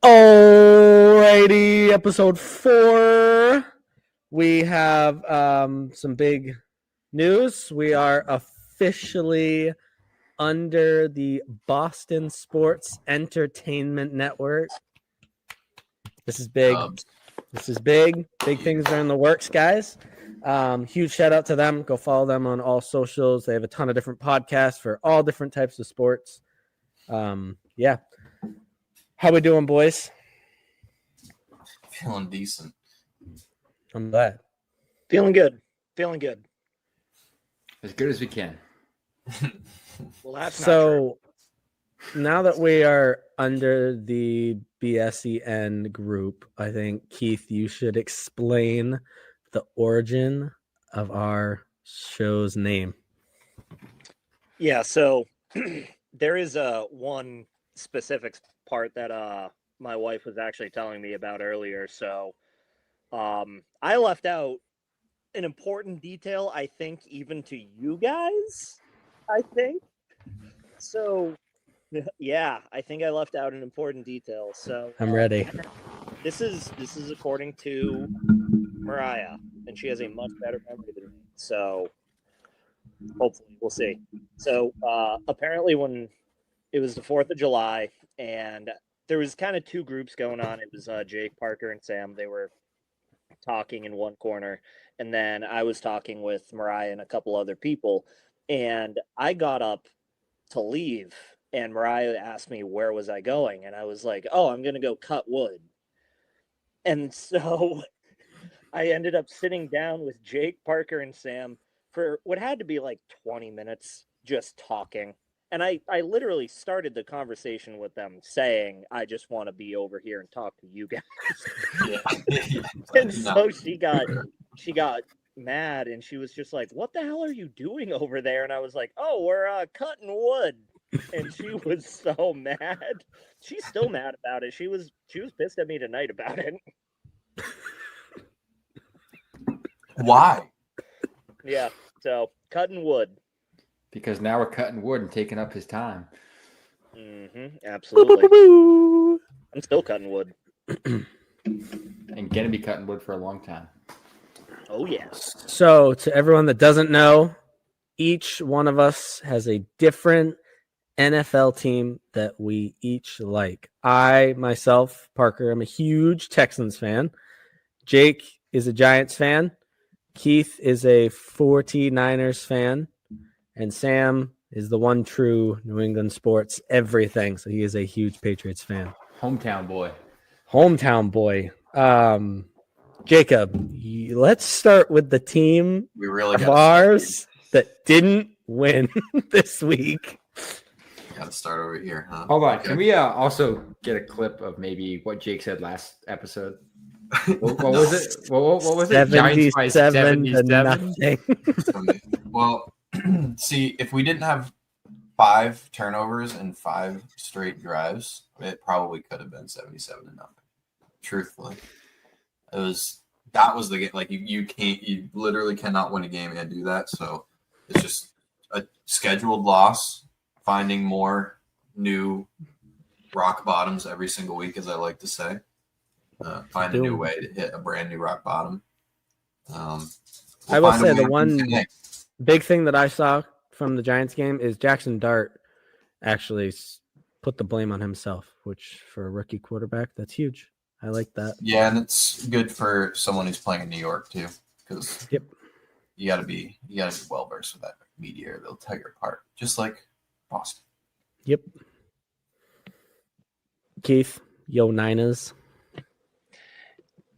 Alrighty, episode 4. We have some big news. We are officially under the Boston Sports Entertainment Network. This is big. This is big. Big things are in the works, guys. Huge shout out to them. Go follow them on all socials. They have a ton of different podcasts for all different types of sports. Yeah. How we doing, boys? Feeling decent. I'm glad. Feeling good. Feeling good. As good as we can. Well, that's so now that we are under the BSEN group, I think, Keith, you should explain the origin of our show's name. Yeah, so there is one specific part that my wife was actually telling me about earlier. So I left out an important detail, I think, even to you guys, I think. So, yeah, I think I left out an important detail. So I'm ready. This is according to Mariah, and she has a much better memory than me. So hopefully we'll see. So apparently when it was the 4th of July, and there was kind of two groups going on. It was Jake, Parker, and Sam. They were talking in one corner, and then I was talking with Mariah and a couple other people, and I got up to leave, and Mariah asked me where was I going, and I was like, oh, I'm going to go cut wood. And so I ended up sitting down with Jake, Parker, and Sam for what had to be like 20 minutes just talking. And I literally started the conversation with them saying, I just want to be over here and talk to you guys. Yeah. And so she got mad, and she was just like, what the hell are you doing over there? And I was like, oh, we're cutting wood. And she was so mad. She's still mad about it. She was pissed at me tonight about it. Why? Yeah, so cutting wood. Because now we're cutting wood and taking up his time. Absolutely. I'm still cutting wood. And gonna be cutting wood for a long time. Oh, yeah. So to everyone that doesn't know, each one of us has a different NFL team that we each like. I, myself, Parker, I'm a huge Texans fan. Jake is a Giants fan. Keith is a 49ers fan. And Sam is the one true New England sports everything. So he is a huge Patriots fan. Hometown boy. Jacob, let's start with the team We really of got ours that didn't win this week. to start over here, huh? Hold on. Okay. Can we also get a clip of maybe what Jake said last episode? What was it? What was it? Giants by 77 to nothing. Well, see, if we didn't have 5 turnovers and 5 straight drives, it probably could have been 77 to nothing. Truthfully, that was the game. Like you literally cannot win a game and do that. So it's just a scheduled loss. Finding more new rock bottoms every single week, as I like to say. Find a new way to hit a brand new rock bottom. I will say the one big thing that I saw from the Giants game is Jackson Dart actually put the blame on himself, which for a rookie quarterback, that's huge. I like that. Yeah, and it's good for someone who's playing in New York too, because you gotta be well versed with that media, or they'll tear you apart, just like Boston. Yep. Keith, yo Niners.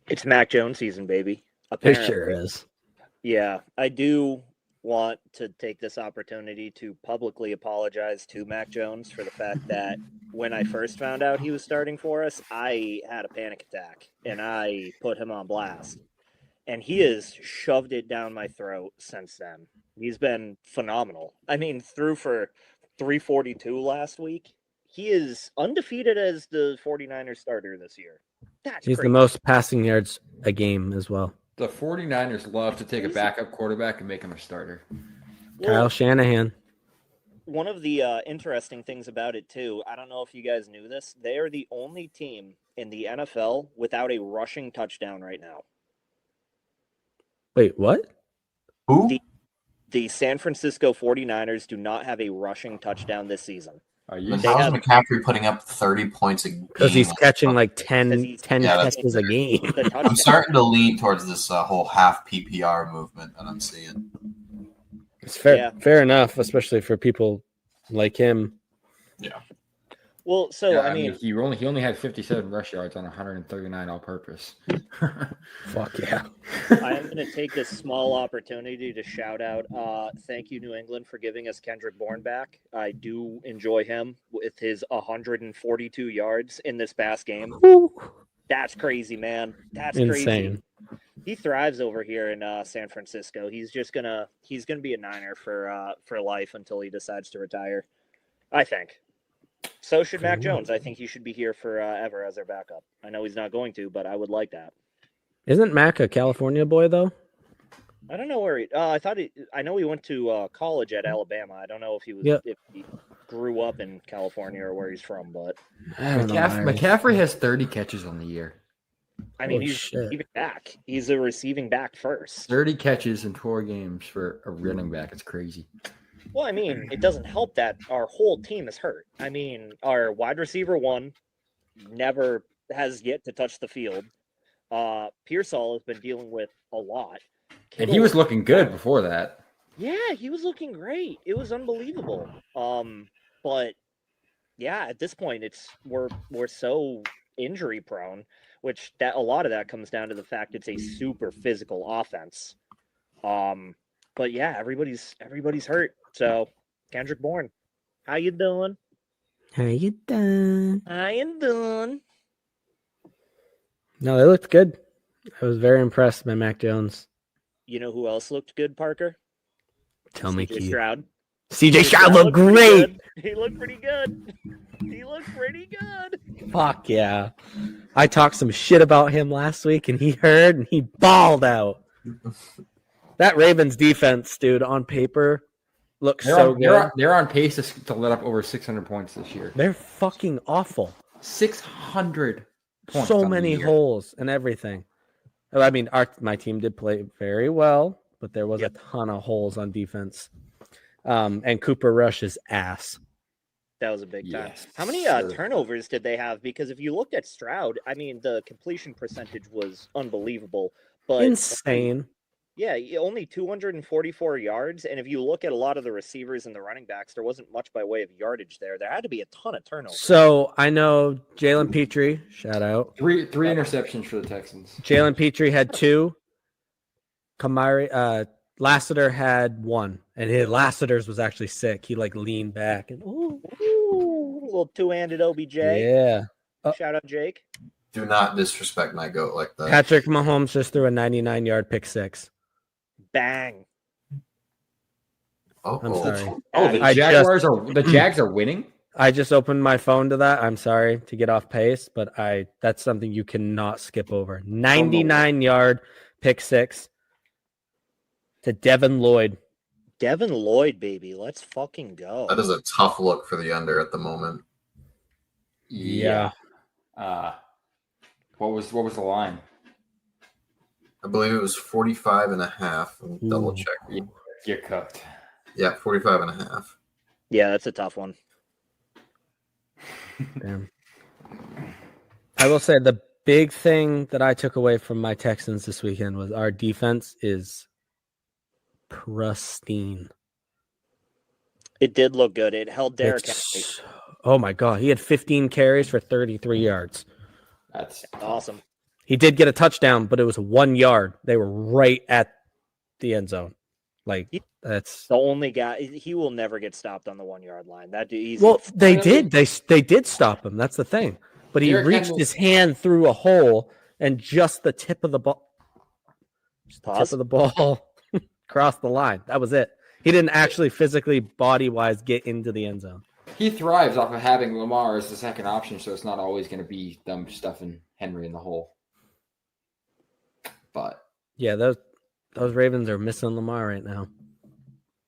It's Mac Jones season, baby. It sure is. Yeah, I do want to take this opportunity to publicly apologize to Mac Jones for the fact that when I first found out he was starting for us, I had a panic attack and I put him on blast. And he has shoved it down my throat since then. He's been phenomenal. I mean, threw for 342 last week. he is undefeated as the 49ers starter this year. He's crazy. the most passing yards a game as well. The 49ers love to take a backup quarterback and make him a starter. Kyle Shanahan. One of the interesting things about it, too, I don't know if you guys knew this, they are the only team in the NFL without a rushing touchdown right now. Wait, what? Who? The San Francisco 49ers do not have a rushing touchdown this season. Are you? Then how's McCaffrey putting up 30 points a game? Because he's catching like 10 catches a game. I'm starting to lean towards this whole half PPR movement that I'm seeing. It's fair enough, especially for people like him. Yeah. Well, so Yeah, I mean, he only had 57 rush yards on 139 all purpose. Fuck yeah. I am going to take this small opportunity to shout out, thank you, New England, for giving us Kendrick Bourne back. I do enjoy him with his 142 yards in this past game. Woo. That's crazy, man. That's Insane. crazy. He thrives over here in San Francisco. He's gonna be a Niner for life until he decides to retire, I think. So should Mac Jones. I think he should be here forever as our backup. I know he's not going to, but I would like that. Isn't Mac a California boy though? I don't know where he. I know he went to college at Alabama. I don't know if he was if he grew up in California or where he's from, but McCaffrey has 30 catches on the year. I mean, he's receiving back. He's a receiving back first. 30 catches in 4 games for a running back. It's crazy. Well, I mean, it doesn't help that our whole team is hurt. I mean, our wide receiver 1 never has yet to touch the field. Pearsall has been dealing with a lot. And he was looking good before that. Yeah, he was looking great. It was unbelievable. But yeah, at this point, we're so injury prone, which a lot of that comes down to the fact it's a super physical offense. But yeah, everybody's hurt. So Kendrick Bourne, how you doing? How you doing? How you doing? No, they looked good. I was very impressed by Mac Jones. You know who else looked good, Parker? Tell me, CJ Keith. Stroud. CJ Stroud looked great. He looked pretty good. He looked pretty good. Fuck yeah. I talked some shit about him last week, and he heard, and he balled out. That Ravens defense, dude, on paper, looks so good. They're on pace to let up over 600 points this year. They're fucking awful. 600 points. So many holes and everything. I mean, my team did play very well, but there was a ton of holes on defense. And Cooper Rush's ass. That was a big time. Yes, How many turnovers did they have? Because if you looked at Stroud, I mean, the completion percentage was unbelievable. But Insane. Yeah, only 244 yards. And if you look at a lot of the receivers and the running backs, there wasn't much by way of yardage there. There had to be a ton of turnovers. So I know Jalen Petrie, shout out. Three interceptions for the Texans. Jalen Petrie had 2. Lassiter had 1. And Lassiter's was actually sick. He leaned back and ooh, a little 2-handed OBJ. Yeah. Shout out Jake. Do not disrespect my goat like that. Patrick Mahomes just threw a 99-yard pick 6. Bang. I'm sorry. Oh, the Jags are winning? I just opened my phone to that. I'm sorry to get off pace, but that's something you cannot skip over. 99-yard pick 6 to Devin Lloyd. Devin Lloyd, baby. Let's fucking go. That is a tough look for the under at the moment. Yeah. What was the line? I believe it was 45.5. Double check. You're cooked. Yeah, 45.5. Yeah, that's a tough one. Damn. I will say the big thing that I took away from my Texans this weekend was our defense is pristine. It did look good. It held Derrick Henry. Oh my God. He had 15 carries for 33 yards. That's awesome. He did get a touchdown, but it was 1 yard. They were right at the end zone. That's the only guy. He will never get stopped on the 1 yard line. That dude. Well, they did. They did stop him. That's the thing. But he reached his hand through a hole and just the tip of the ball. Crossed the line. That was it. He didn't actually physically, body-wise, get into the end zone. he thrives off of having Lamar as the second option, so it's not always going to be them stuffing Henry in the hole. But yeah, those Ravens are missing Lamar right now.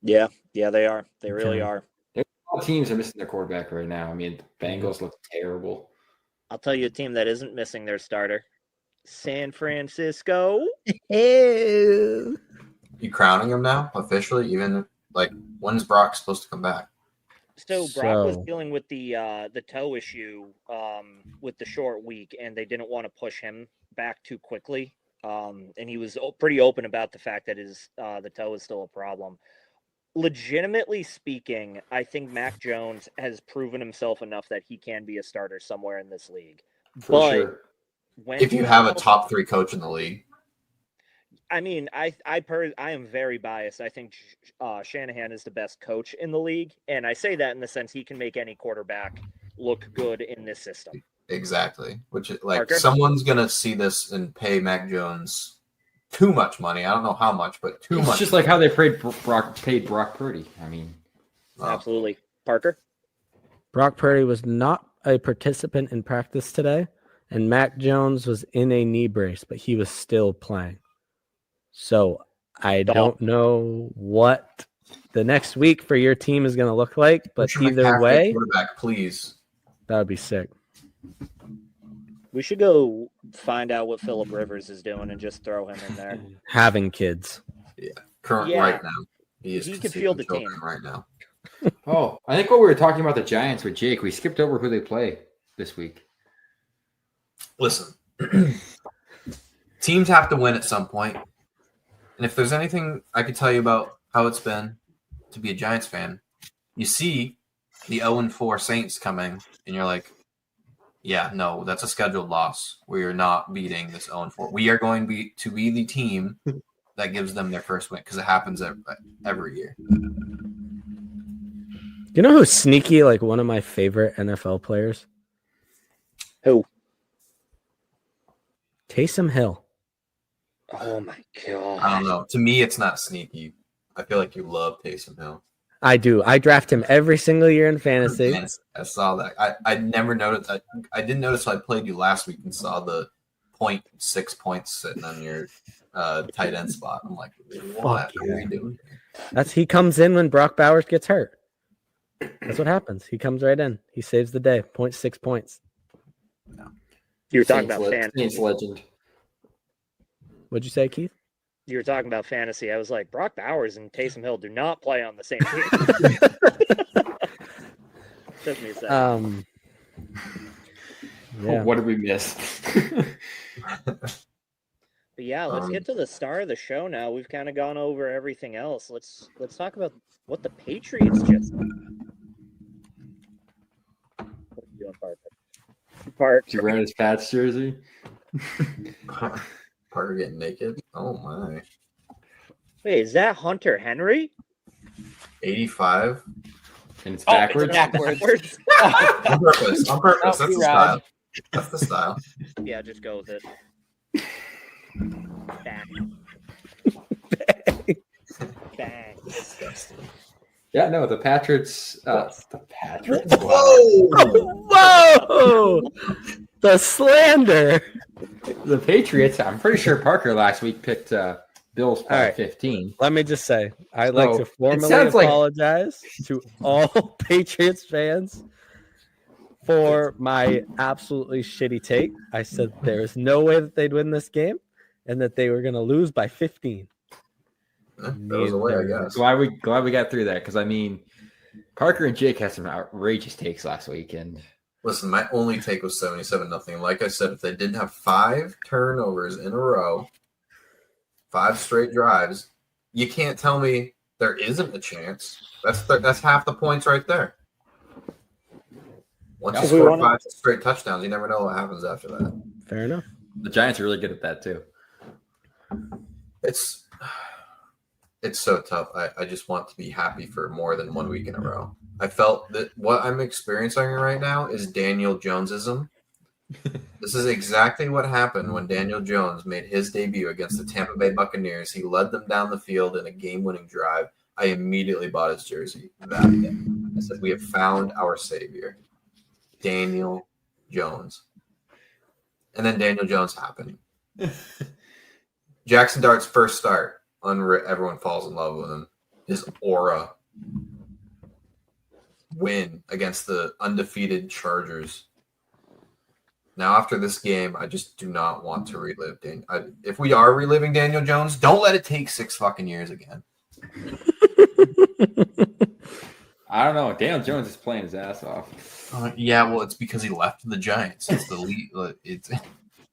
Yeah, they are. They really are. All teams are missing their quarterback right now. I mean, the Bengals look terrible. I'll tell you a team that isn't missing their starter. San Francisco. You crowning him now officially? Even like when's Brock supposed to come back? So Brock was dealing with the toe issue with the short week, and they didn't want to push him back too quickly. And he was pretty open about the fact that his the toe is still a problem. Legitimately speaking, I think Mac Jones has proven himself enough that he can be a starter somewhere in this league. For sure. If you have a top 3 coach in the league. I mean, I am very biased. I think Shanahan is the best coach in the league, and I say that in the sense he can make any quarterback look good in this system. Exactly. Which is like Parker? Someone's gonna see this and pay Mac Jones too much money. I don't know how much, but too much. It's just like how they paid Brock Purdy. I mean, Absolutely. Parker? Brock Purdy was not a participant in practice today, and Mac Jones was in a knee brace, but he was still playing. So I don't know what the next week for your team is going to look like, but either way, quarterback, please. That would be sick. We should go find out what Phillip Rivers is doing and just throw him in there. Having kids. Yeah. Right now. He can field the team right now. Oh, I think what we were talking about the Giants with Jake, we skipped over who they play this week. Listen, teams have to win at some point. And if there's anything I could tell you about how it's been to be a Giants fan, you see the 0-4 Saints coming, and you're like, yeah, no, that's a scheduled loss. We are not beating this 0-4. We are going to be the team that gives them their first win because it happens every year. You know who's sneaky, like one of my favorite NFL players? Who? Taysom Hill. Oh, my God. I don't know. To me, it's not sneaky. I feel like you love Taysom Hill. I do. I draft him every single year in fantasy. I saw that. I never noticed that. I didn't notice I played you last week and saw the 0.6 points sitting on your tight end spot. I'm like, what are we doing here? He comes in when Brock Bowers gets hurt. That's what happens. He comes right in. He saves the day. 0.6 points. No. You were talking about fantasy. Saints legend. What'd you say, Keith? You were talking about fantasy. I was like, Brock Bowers and Taysom Hill do not play on the same team. Took me a second. Yeah. What did we miss? But yeah, let's get to the star of the show now. We've kind of gone over everything else. Let's talk about what the Patriots just did. What are you doing, Parker? Did you wear his Pats jersey? Parker getting naked? Oh, my. Wait, is that Hunter Henry? 85? And it's backwards? Backwards. On purpose. On purpose. That's the style. That's the style. Yeah, just go with it. Bang. Bang. Disgusting. Yeah, no, the Patriots. The Patriots. Whoa! The slander. The Patriots. I'm pretty sure Parker last week picked Bills by 15. Let me just say, I'd like to formally apologize to all Patriots fans for my absolutely shitty take. I said there is no way that they'd win this game and that they were going to lose by 15. That was a way, I guess. Glad we got through that because, I mean, Parker and Jake had some outrageous takes last week. And listen, my only take was 77-0. Like I said, if they didn't have 5 turnovers in a row, 5 straight drives, you can't tell me there isn't a chance. That's half the points right there. Once you score 5 straight touchdowns, you never know what happens after that. Fair enough. The Giants are really good at that too. It's so tough. I just want to be happy for more than 1 week in a row. I felt that what I'm experiencing right now is Daniel Jonesism. This is exactly what happened when Daniel Jones made his debut against the Tampa Bay Buccaneers. He led them down the field in a game-winning drive. I immediately bought his jersey that day. I said, we have found our savior, Daniel Jones. And then Daniel Jones happened. Jackson Dart's first start, everyone falls in love with him. His aura win against the undefeated Chargers. Now, after this game, I just do not want to relive Daniel. If we are reliving Daniel Jones, don't let it take 6 fucking years again. I don't know. Daniel Jones is playing his ass off. Yeah, well, it's because he left the Giants. It's the lead. It's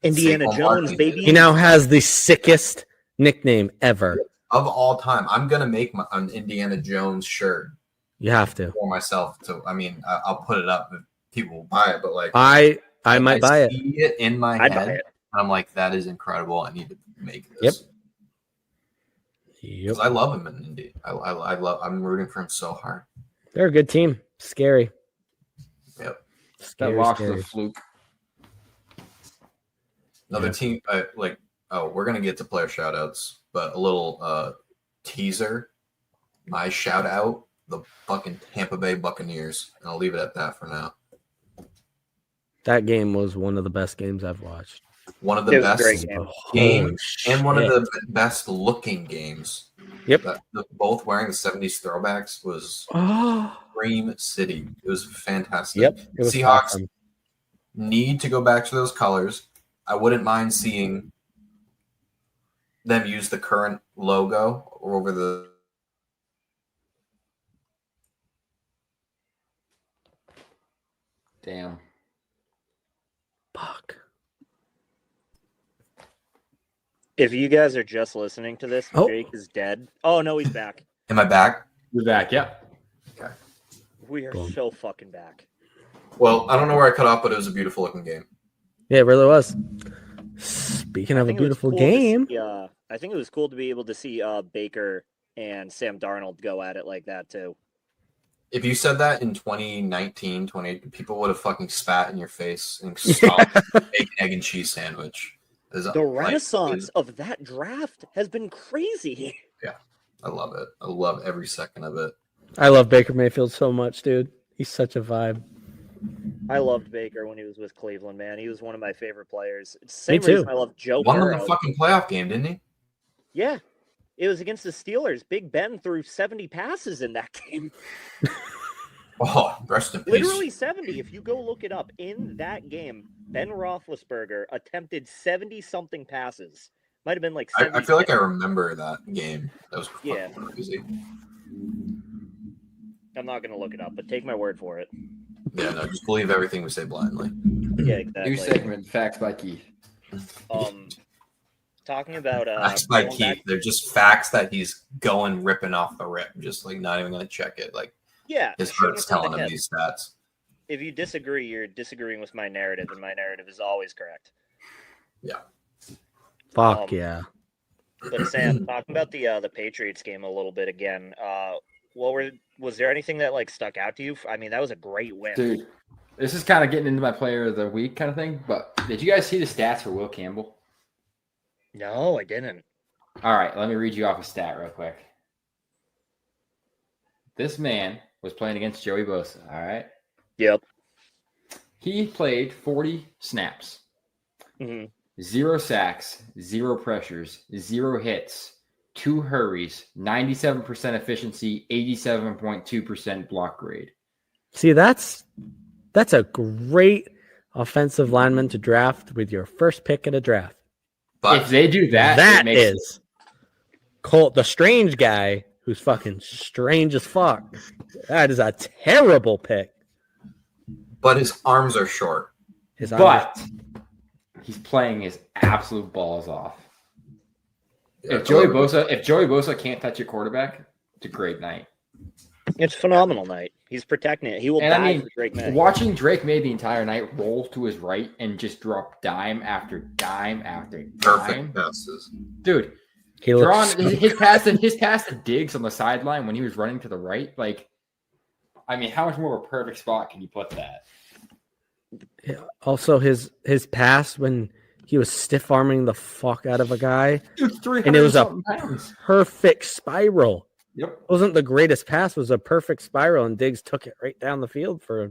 Indiana Jones, baby. He now has the sickest nickname ever. Of all time. I'm going to make an Indiana Jones shirt. You have to. For myself. I'll put it up if people will buy it. But like, I might buy it. I see it in my I'd head. buy it. And I'm like, that is incredible. I need to make this. Yep. I love him in Indy. I'm rooting for him so hard. They're a good team. Scary. Yep. Scary, That loss scary. was a fluke. Another team, we're going to get to player shout outs, but a little teaser. My shout out, the fucking Tampa Bay Buccaneers. And I'll leave it at that for now. That game was one of the best games I've watched. One of the best great game. games and one of the best looking games. Yep. Both wearing the 70s throwbacks was Dream City. It was fantastic. Yep. It was Seahawks awesome. need to go back to those colors. I wouldn't mind seeing them use the current logo over the. Damn. Fuck. If you guys are just listening to this, Jake is dead. Oh, no, he's back. Am I back? We're back. Yep. Okay. We are so fucking back. Well, I don't know where I cut off, but it was a beautiful looking game. Yeah, it really was. Speaking of a beautiful game. I think it was cool to be able to see Baker and Sam Darnold go at it like that, too. If you said that in 2019, 2018, people would have fucking spat in your face and stomped bacon, egg, and cheese sandwich. The renaissance of that draft has been crazy. Yeah, I love it. I love every second of it. I love Baker Mayfield so much, dude. He's such a vibe. I loved Baker when he was with Cleveland, man. He was one of my favorite players. It's the same reason I love Joe Won Burrow. the fucking playoff game, didn't he? Yeah. It was against the Steelers. Big Ben threw 70 passes in that game. Oh, rest in peace. Literally 70. If you go look it up, in that game, Ben Roethlisberger attempted 70-something passes. Might have been like 70. I feel like I remember that game. That was crazy. I'm not going to look it up, but take my word for it. Yeah, no, just believe everything we say blindly. Yeah, exactly. New segment, Facts by Keith. Talking about facts by Keith. They're just facts that he's ripping off the rip, just like not even going to check it. Like, yeah, his heart's telling him these stats. If you disagree, you're disagreeing with my narrative, and my narrative is always correct. Yeah. Fuck yeah. But Sam, talking about the Patriots game a little bit again. Was there anything that like stuck out to you? I mean, that was a great win, dude. This is kind of getting into my player of the week kind of thing. But did you guys see the stats for Will Campbell? No, I didn't. All right, let me read you off a stat real quick. This man was playing against Joey Bosa. All right. Yep. He played 40 snaps. Mm-hmm. 0 sacks, 0 pressures, 0 hits, 2 hurries, 97% efficiency, 87.2% block grade. See, that's a great offensive lineman to draft with your first pick in a draft. But if they do that, that is Colt, the strange guy who's fucking strange as fuck. That is a terrible pick. But his arms are short. He's playing his absolute balls off. Yeah, if Joey Bosa can't touch your quarterback, it's a great night. It's a phenomenal night. He's protecting it. He will die for Drake May. Watching Drake May the entire night roll to his right and just drop dime after dime after dime. Perfect passes. Dude, his pass to Diggs on the sideline when he was running to the right, like, I mean, how much more of a perfect spot can you put that? Also, his pass when he was stiff arming the fuck out of a guy, and it was a perfect spiral. Yep. Wasn't the greatest pass. It was a perfect spiral, and Diggs took it right down the field for a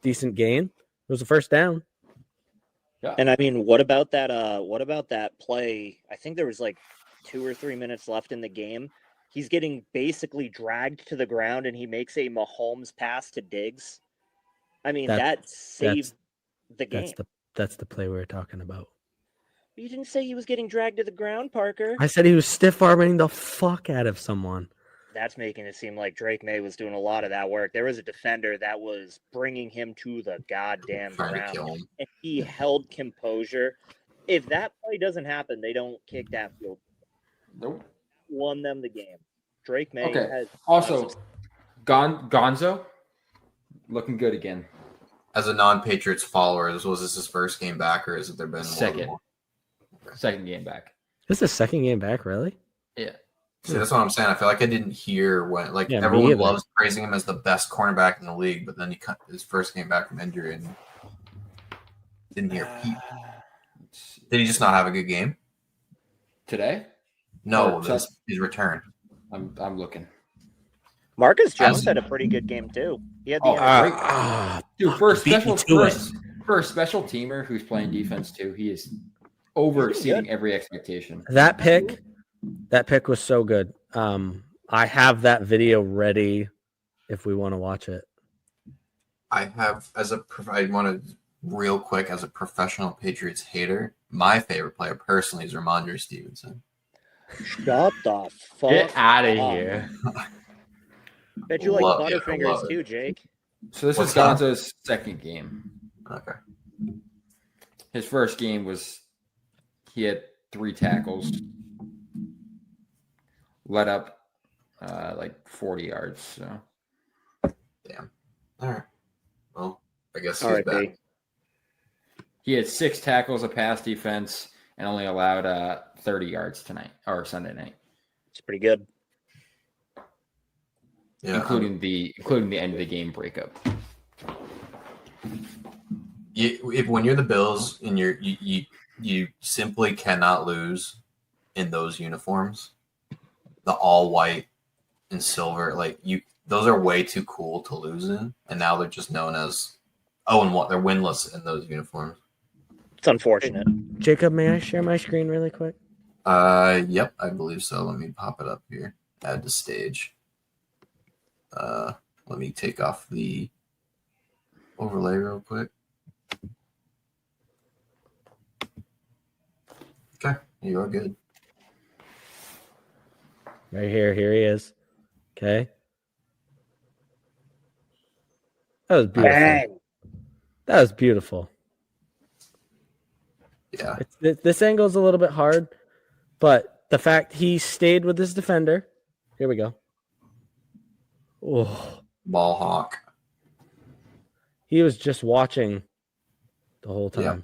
decent gain. It was a first down. Yeah. And I mean, what about that play? I think there was like 2 or 3 minutes left in the game. He's getting basically dragged to the ground, and he makes a Mahomes pass to Diggs. I mean, that saved the game. That's the play we were talking about. You didn't say he was getting dragged to the ground, Parker. I said he was stiff arming the fuck out of someone. That's making it seem like Drake May was doing a lot of that work. There was a defender that was bringing him to the goddamn Trying to ground, kill him. and he held composure. If that play doesn't happen, they don't kick that field. Nope. Won them the game. Drake May Okay. has Also, Gonzo looking good again. As a non-Patriots follower, was this his first game back, or has there been Second. more? Second game back. This is the second game back, really? Yeah. See, that's what I'm saying. I feel like I didn't hear when, like, Yeah, me everyone either. loves praising him as the best cornerback in the league, but then he cut his first game back from injury and didn't hear peep. Did he just not have a good game? Today? No, Or his return. I'm looking. Marcus Jones had a pretty good game too. He had the Dude, for a beat me to it. for a special teamer who's playing defense too, he is over exceeding every expectation. That pick was so good. I have that video ready if we want to watch it. I have, I want to real quick, as a professional Patriots hater, my favorite player personally is Ramondre Stevenson. Shut the fuck Get out of up. here. Bet you like Love it, Butterfingers love it. too, Jake. So this What's is that? Gonzo's second game. Okay. His first game was he had 3 tackles, let up like 40 yards. So Damn. All right. Well, I guess All he's right, back. he had 6 tackles, a pass defense, and only allowed 30 yards tonight or Sunday night, It's pretty good. Yeah. including the end of the game breakup. When you're the Bills and you simply cannot lose in those uniforms, the all white and silver, those are way too cool to lose in, and now they're just known as 0-1. They're winless in those uniforms. It's unfortunate. Jacob, may I share my screen really quick? Yep, I believe so. Let me pop it up here. Add to stage. Let me take off the overlay real quick. Okay, you are good. Right here. Here he is. Okay. That was beautiful. Bang. That was beautiful. Yeah. This angle is a little bit hard, but the fact he stayed with his defender. Here we go. Oh, Ball hawk. he was just watching the whole time.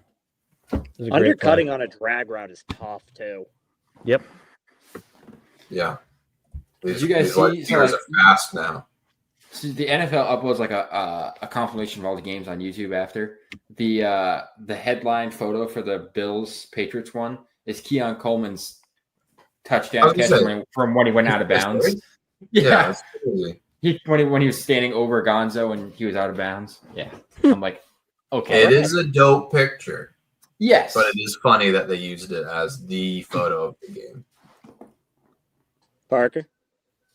It was a great Undercutting play. on a drag route is tough too. Yep. Yeah. Did you guys see? These guys are fast now. So the NFL uploads like a compilation of all the games on YouTube after. The headline photo for the Bills Patriots one is Keon Coleman's touchdown catch from when he went out of bounds. Yeah, it's crazy. When he was standing over Gonzo and he was out of bounds. Yeah. I'm like, okay. It is a dope picture. Yes. But it is funny that they used it as the photo of the game. Parker,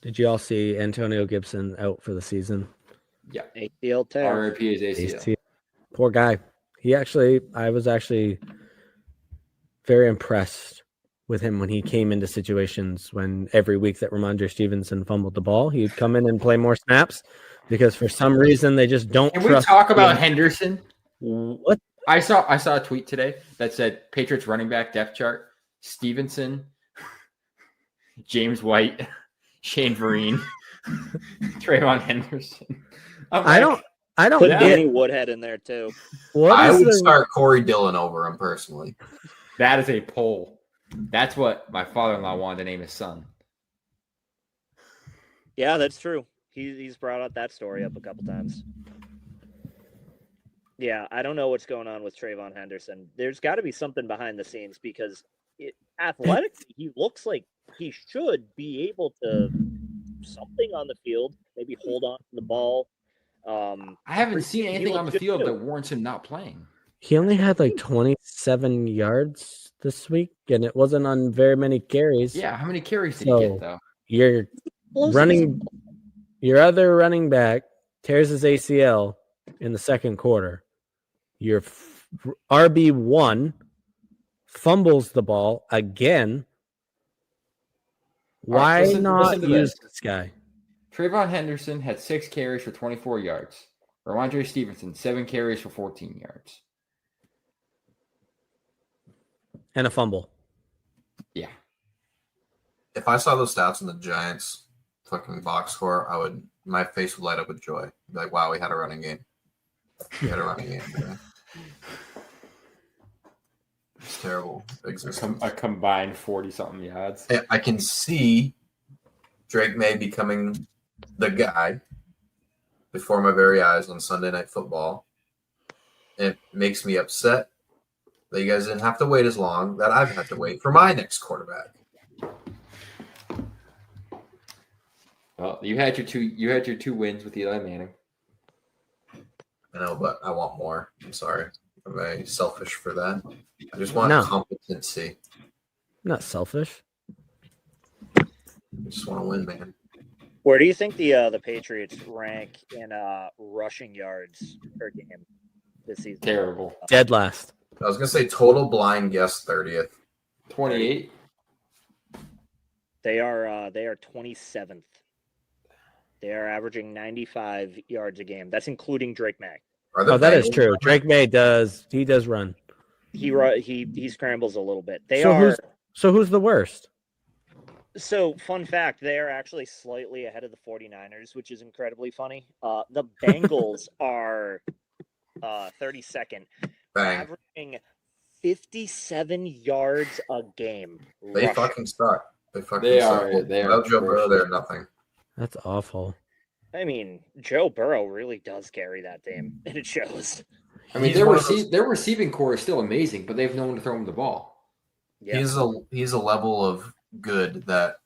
Did you all see Antonio Gibson out for the season? Yeah. ACL tear. RIP is ACL. Poor guy. I was actually very impressed with him when he came into situations when every week that Ramondre Stevenson fumbled the ball, he'd come in and play more snaps because for some reason they just don't Can we trust talk about him. Henderson? What? I saw a tweet today that said Patriots running back depth chart: Stevenson, James White, Shane Vereen, Trayvon Henderson. I don't Put get Danny Woodhead in there too. I would start Corey Dillon over him personally. That is a poll. That's what my father-in-law wanted to name his son. Yeah, that's true. He's brought up that story up a couple times. Yeah, I don't know what's going on with Trayvon Henderson. There's got to be something behind the scenes because athletically, he looks like he should be able to something on the field, maybe hold on to the ball. I haven't seen he anything on looked the good, field too. that warrants him not playing. He only had like 27 yards this week, and it wasn't on very many carries. Yeah, how many carries did he So get though? your other running back tears his ACL in the second quarter. Your RB1 fumbles the ball again. Why Listen not to use this. this guy? Trayvon Henderson had 6 carries for 24 yards. Ramondre Stevenson, 7 carries for 14 yards. And a fumble. Yeah. If I saw those stats in the Giants fucking box score, my face would light up with joy. Be like, wow, we had a running game. We had a running game today. It's terrible. A combined 40-something yards. I can see Drake May becoming the guy before my very eyes on Sunday Night Football. It makes me upset that you guys didn't have to wait as long that I've had to wait for my next quarterback. Well, you had your two wins with Eli Manning. I know, but I want more. I'm sorry. I'm very selfish for that. I just want competency. I'm not selfish. I just want to win, man. Where do you think the Patriots rank in rushing yards per game this season? Terrible. Dead last. I was gonna say total blind guess 30th. 28. They are 27th. They are averaging 95 yards a game. That's including Drake May. Oh, that is true. Drake May does run. He scrambles a little bit. Who's the worst? So, fun fact, they are actually slightly ahead of the 49ers, which is incredibly funny. The Bengals are 32nd, averaging 57 yards a game. They fucking suck. They suck. Without Joe Burrow, they're nothing. That's awful. I mean, Joe Burrow really does carry that team, and it shows. I mean, their receiving core is still amazing, but they've no one to throw him the ball. Yeah. He's a level of good that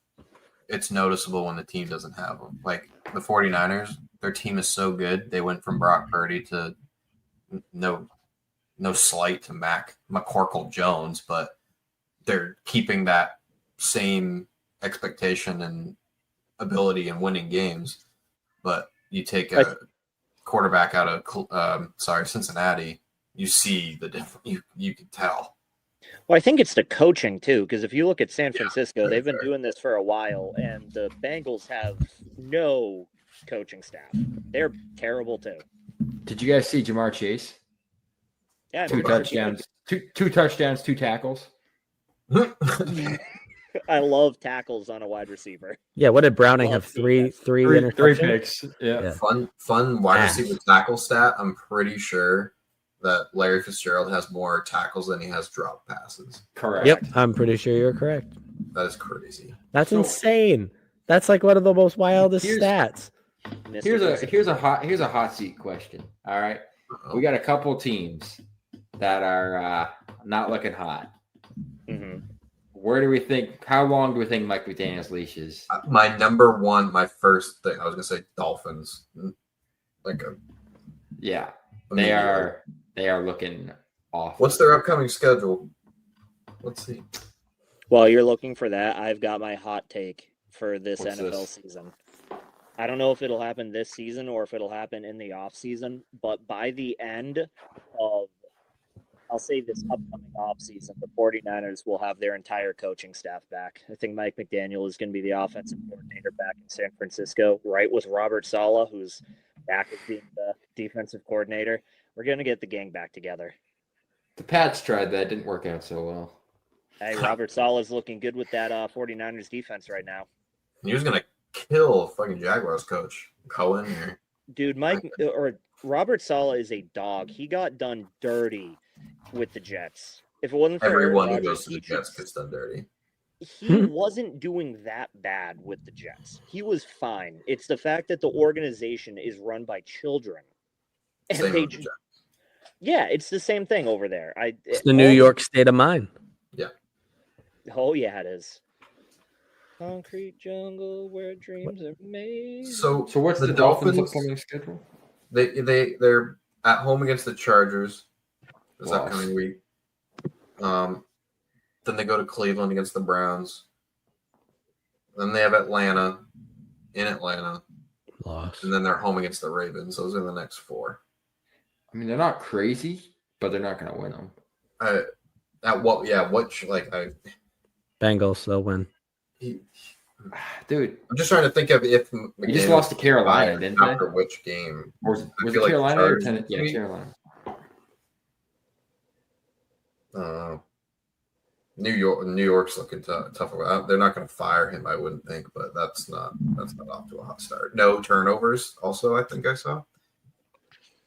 it's noticeable when the team doesn't have him. Like the 49ers, their team is so good. They went from Brock Purdy to no slight to McCorkle Jones, but they're keeping that same expectation and ability in winning games. But you take a quarterback out of Cincinnati, you see the difference. You can tell. Well, I think it's the coaching too, because if you look at San Francisco, they've been doing this for a while, and the Bengals have no coaching staff. They're terrible too. Did you guys see Jamar Chase? Yeah, 2 touchdowns, 2 touchdowns, 2 tackles. I love tackles on a wide receiver. Yeah, what did Browning have? Three picks. Yeah. Fun wide receiver tackle stat. I'm pretty sure that Larry Fitzgerald has more tackles than he has drop passes. Correct. Yep, I'm pretty sure you're correct. That is crazy. That's insane. That's like one of the most wildest stats. Here's a hot seat question. All right. Uh-oh. We got a couple teams that are not looking hot. Mm-hmm. How long do we think Mike McDaniel's leash is? My first thing, I was going to say Dolphins. They are looking awful. What's their upcoming schedule? Let's see. While you're looking for that, I've got my hot take for this What's NFL this? season. I don't know if it'll happen this season or if it'll happen in the off season, but by the end of, I'll say this upcoming off season, the 49ers will have their entire coaching staff back. I think Mike McDaniel is going to be the offensive coordinator back in San Francisco, right with Robert Saleh, who's back as being the defensive coordinator. We're going to get the gang back together. The Pats tried that. Didn't work out so well. Hey, Robert Saleh's looking good with that 49ers defense right now. He was going to kill fucking Jaguars coach, Cutn. Dude, Robert Saleh is a dog. He got done dirty with the Jets. If it wasn't for Everyone Aaron who Rodgers, goes to the Jets gets done dirty. he wasn't doing that bad with the Jets. He was fine. It's the fact that the organization is run by children. And Same they with the Jets. Yeah, it's the same thing over there. It's the New York state of mind. Oh, yeah, it is. Concrete jungle where dreams are made. So what's the Dolphins' upcoming schedule? They're at home against the Chargers this Loss. upcoming week. Then they go to Cleveland against the Browns. Then they have Atlanta in Atlanta. Loss. And then they're home against the Ravens. Those are the next 4. I mean, they're not crazy, but they're not going to win them. Bengals, they'll win. Dude, I'm just trying to think of if you just lost to Carolina, didn't they? After which game? Was it Carolina or Tennessee? Yeah, Carolina. New York's looking tough. They're not going to fire him, I wouldn't think, but that's not off to a hot start. No turnovers. Also, I think I saw.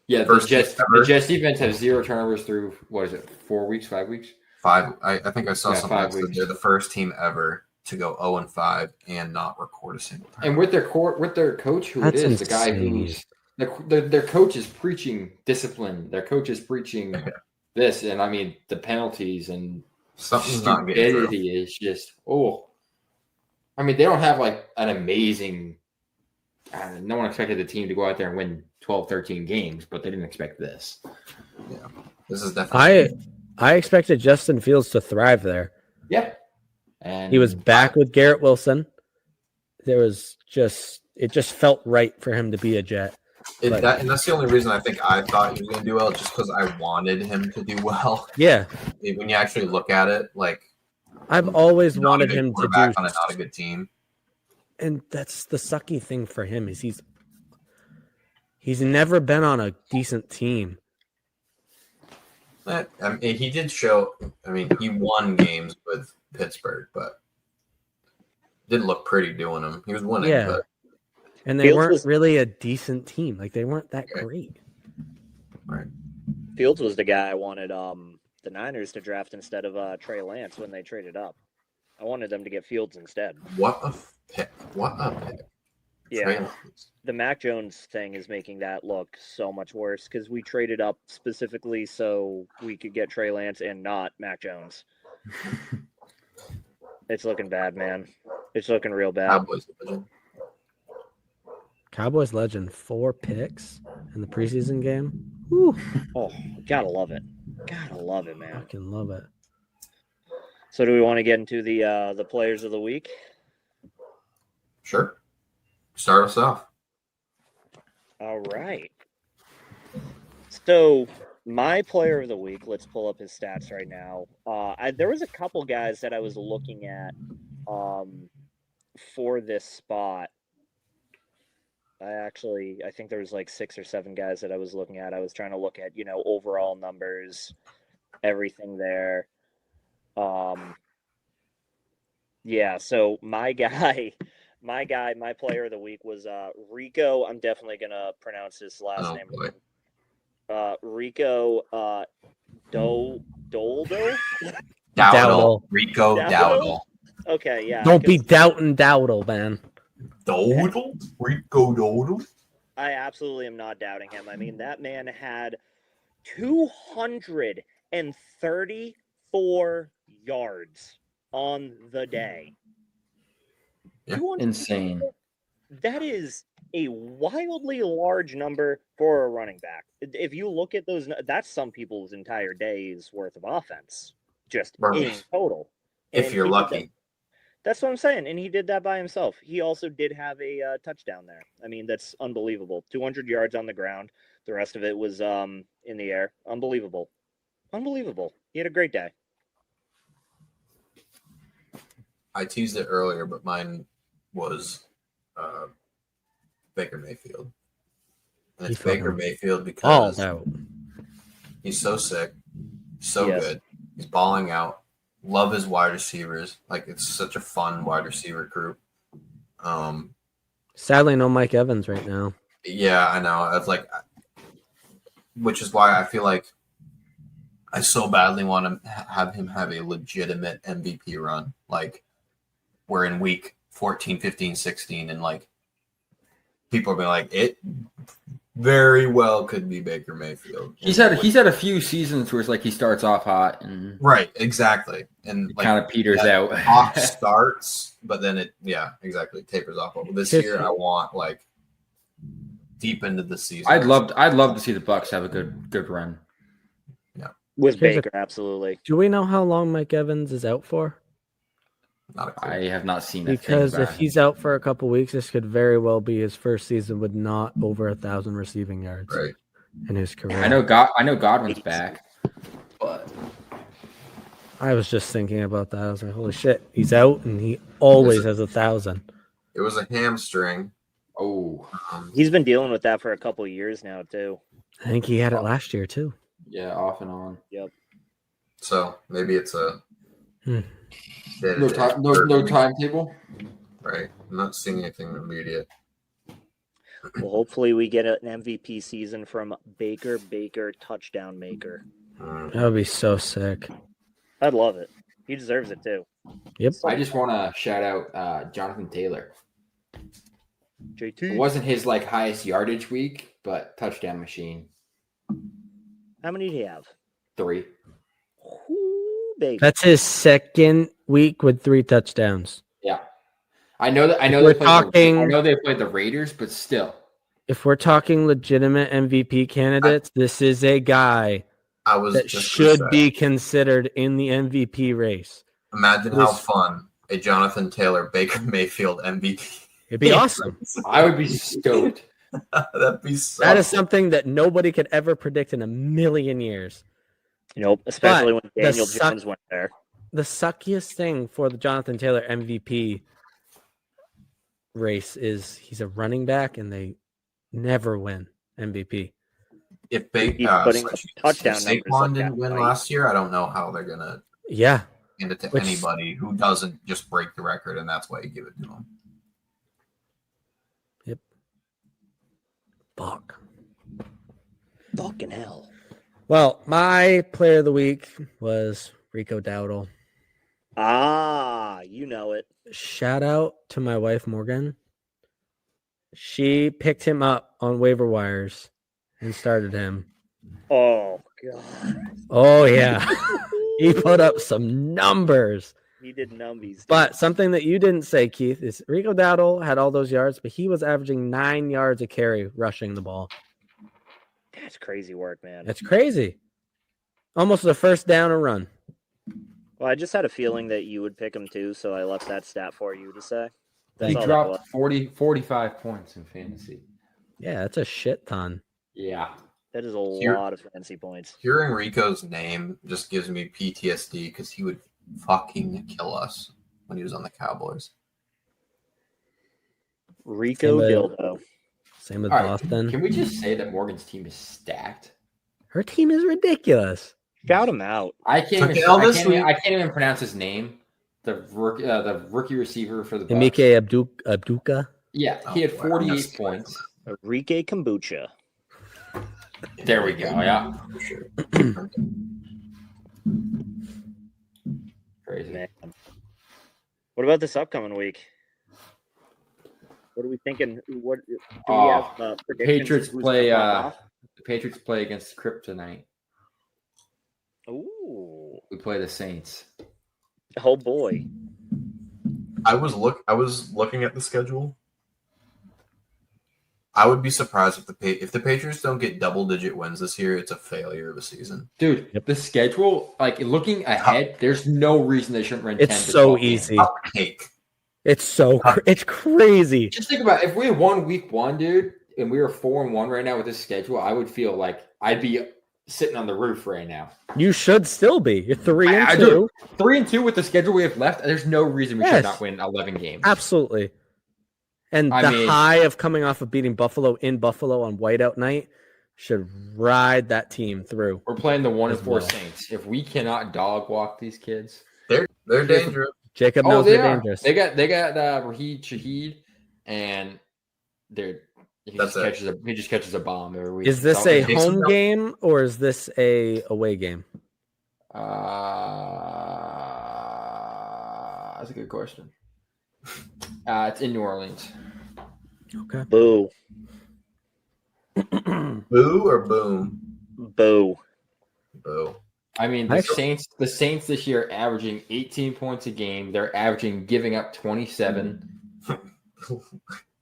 Yeah, the Jets defense has 0 turnovers through 4 weeks, 5 weeks. 5. I think I saw something that weeks. they're the first team ever to go 0-5 and not record a single turnover. And with their coach, who That's it is, insane. the guy who's their coach is preaching discipline. Their coach is preaching this, and I mean the penalties and something's not getting through. Stupidity is just I mean, they don't have like an amazing. No one expected the team to go out there and win 12, 13 games, but they didn't expect this. Yeah, this is definitely. I expected Justin Fields to thrive there. Yeah, and he was back with Garrett Wilson. It just felt right for him to be a Jet. And that's the only reason I think I thought he was going to do well, just because I wanted him to do well. Yeah. When you actually look at it, like I've always wanted him to do on not a good team. And that's the sucky thing for him is he's never been on a decent team. I mean, he did show. I mean, he won games with Pittsburgh, but didn't look pretty doing them. He was winning, but. And they weren't really a decent team. Like, they weren't that great. Right. Fields was the guy I wanted the Niners to draft instead of Trey Lance when they traded up. I wanted them to get Fields instead. What a pick. Yeah. The Mac Jones thing is making that look so much worse because we traded up specifically so we could get Trey Lance and not Mac Jones. It's looking bad, man. It's looking real bad. Cowboys legend, 4 picks in the preseason game. Whew. Oh, gotta love it. Gotta love it, man. Fucking love it. So do we want to get into the players of the week? Sure. Start us off. All right. So my player of the week, let's pull up his stats right now. There was a couple guys that I was looking at for this spot. I think there was like 6 or 7 guys that I was looking at. I was trying to look at, overall numbers, everything there. Yeah, so my player of the week was Rico. I'm definitely gonna pronounce his last name. Rico Doldo. Dowdle. Rico Dowdle. Okay, yeah. Don't be doubting Dowdle, man. Dowdle? Rico Dowdle? I absolutely am not doubting him. I mean, that man had 234 yards on the day. Yeah. Insane. That is a wildly large number for a running back. If you look at those, that's some people's entire day's worth of offense, just in total. If you're lucky. That's what I'm saying. And he did that by himself. He also did have a touchdown there. I mean, that's unbelievable. 200 yards on the ground. The rest of it was in the air. Unbelievable. Unbelievable. He had a great day. I teased it earlier, but mine was Baker Mayfield. And it's Baker Mayfield because he's so sick, so good. He's balling out. Love his wide receivers. Like, it's such a fun wide receiver group. Sadly, no Mike Evans right now. Yeah, I know. That's like, which is why I feel like I so badly want to have him have a legitimate MVP run. Like, we're in week 14, 15, 16, and like people will be like, very well could be Baker Mayfield. He's had a few seasons where it's like he starts off hot and Right, exactly, and it kind of peters out. Hot starts, but then it tapers off. But this year, I want like deep into the season. I'd love to see the Bucks have a good run. Yeah, with Baker, absolutely. Do we know how long Mike Evans is out for? Not a clue. I have not seen Because if he's out for a couple weeks, this could very well be his first season with not over 1,000 receiving yards in his career. I know Godwin's back, but I was just thinking about that. I was like, holy shit, he's out and he always has 1,000. It was a hamstring. oh He's been dealing with that for a couple of years now, too. I think he had it last year too. yeah, off and on. Yep. So maybe it's a No timetable. Right. I'm not seeing anything immediate. Well, hopefully we get an MVP season from Baker touchdown maker. That would be so sick. I'd love it. He deserves it too. Yep. I just want to shout out Jonathan Taylor. It JT. wasn't his like highest yardage week, but touchdown machine. How many do you have? 3. Ooh, baby. That's his second week with 3 touchdowns. Yeah, I know that. I know they played the Raiders, but still. If we're talking legitimate MVP candidates, this is a guy that should be considered in the MVP race. Imagine how fun a Jonathan Taylor Baker Mayfield MVP. It'd be awesome. I would be stoked. That'd be so That is something that nobody could ever predict in a million years. Nope, especially But when Daniel Jones went there. The suckiest thing for the Jonathan Taylor MVP race is he's a running back and they never win MVP. If He's putting up touchdown numbers Saquon like didn't that, win right? last year, I don't know how they're gonna Yeah. hand it to Which- anybody who doesn't just break the record, and that's why you give it to him. Yep. Fuck. Fucking hell. Well, my player of the week was Rico Dowdle. Ah, you know it. Shout out to my wife, Morgan. She picked him up on waiver wires and started him. Oh god. Oh, yeah. He put up some numbers. He did numbies. dude. But something that you didn't say, Keith, is Rico Dowdle had all those yards, but he was averaging 9 yards a carry rushing the ball. That's crazy work, man. That's crazy. Almost a first down a run. Well, I just had a feeling that you would pick him too, so I left that stat for you to say. That's He all that dropped 45 points in fantasy. Yeah, that's a shit ton. Yeah. That is a Here- lot of fantasy points. Hearing Rico's name just gives me PTSD because he would fucking kill us when he was on the Cowboys. Rico Same Dildo. Same with All right. Boston. Can we just say that Morgan's team is stacked? Her team is ridiculous. Shout him out. I can't Okay, all this I can't even pronounce his name. The rookie receiver for the Bucks. Emike Abduka. Yeah, he had Oh, wow. 48 points. Enrique Kombucha. There we go. Yeah, For sure. crazy. Man. What about this upcoming week? What are we thinking? What do we have predictions? Patriots Who's play. gonna pop off? The Patriots play against Kryptonite. Ooh. We play the Saints. Oh boy. I was looking at the schedule. I would be surprised if the Patriots don't get double-digit wins this year. It's a failure of a season. Dude, the schedule, like looking ahead, there's no reason they shouldn't run 10 It's to so 12 games. easy. Cupcake. It's crazy. Just think about it. If we had won week 1, dude, and we were 4-1 right now with this schedule, I would feel like I'd be sitting on the roof right now. You should still be. You're 3 and I 2. do. 3-2 with the schedule we have left. There's no reason we Yes. should not win 11 games. Absolutely. And I the mean- high of coming off of beating Buffalo in Buffalo on whiteout night should ride that team through. We're playing the 1-4 well. Saints. If we cannot dog walk these kids, They're dangerous. Jacob oh, knows they they're are. dangerous. They got Raheed Shaheed, and he That's just catches a bomb every week. Is this So- a Jason home Bell- game or is this a away game? That's a good question. It's in New Orleans. Okay. Boo. Boo or boom? Boo. Boo. I mean, the Actually- Saints this year averaging 18 points a game. They're averaging giving up 27.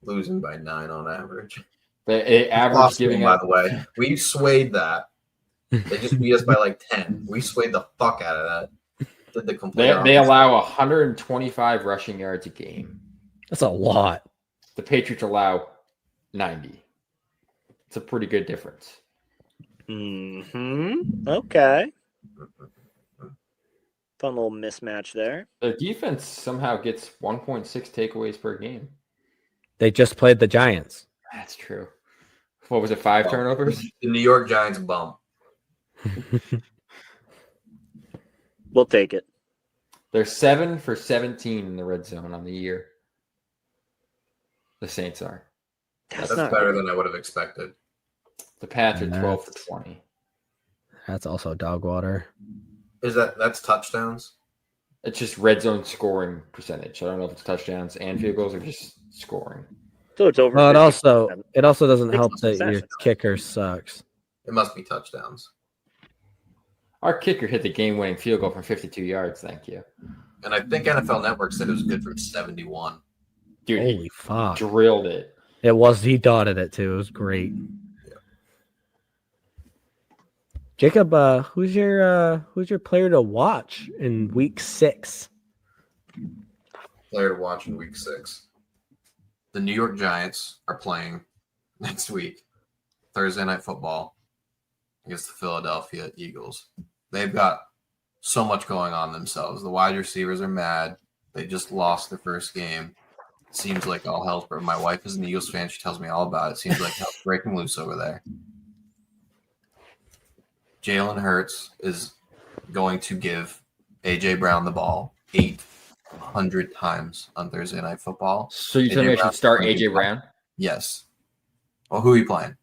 Losing by 9 on average. They average Lost giving game, by up. the way. We swayed that. They just beat us by like 10. We swayed the fuck out of that. Did the complete They opposite. allow 125 rushing yards a game. That's a lot. The Patriots allow 90. It's a pretty good difference. Okay. Fun little mismatch there. Their defense somehow gets 1.6 takeaways per game. They just played the Giants. That's true. What was it, 5 turnovers? The New York Giants bum. We'll take it. They're 7 for 17 in the red zone on the year. The Saints are. That's not better good. than I would have expected. The Pats are And 12 for that's- 20. That's also dog water. That's touchdowns? It's just red zone scoring percentage. I don't know if it's touchdowns and field goals or just scoring. So it's over. Well, it 50%. also doesn't help that 60%. your kicker sucks. It must be touchdowns. Our kicker hit the game-winning field goal from 52 yards. Thank you. And I think NFL Network said it was good from 71. Dude, Holy he fuck! drilled it. It was. He dotted it too. It was great. Yeah. Jacob, who's your player to watch in week 6? Player to watch in week 6. The New York Giants are playing next week, Thursday Night Football, against the Philadelphia Eagles. They've got so much going on themselves. The wide receivers are mad. They just lost their first game. It seems like all hell's breaking. My wife is an Eagles fan. She tells me all about it. It seems like hell's breaking loose over there. Jalen Hurts is going to give A.J. Brown the ball 800 times on Thursday Night Football. So you telling me I should start A.J. Brown? Yes. Well, who are you playing?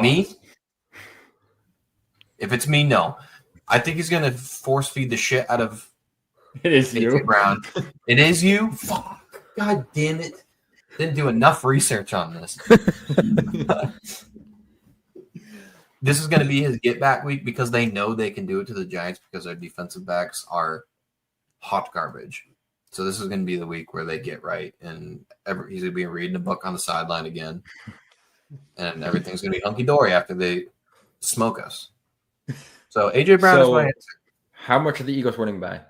Me? If it's me, no. I think he's going to force feed the shit out of It is A.J. you. Brown. It is you? Fuck. God damn it. Didn't do enough research on this. This is going to be his get back week because they know they can do it to the Giants because their defensive backs are hot garbage. So this is going to be the week where they get right, and he's going to be reading a book on the sideline again, and everything's going to be hunky dory after they smoke us. So AJ Brown is my answer. How much are the Eagles winning by?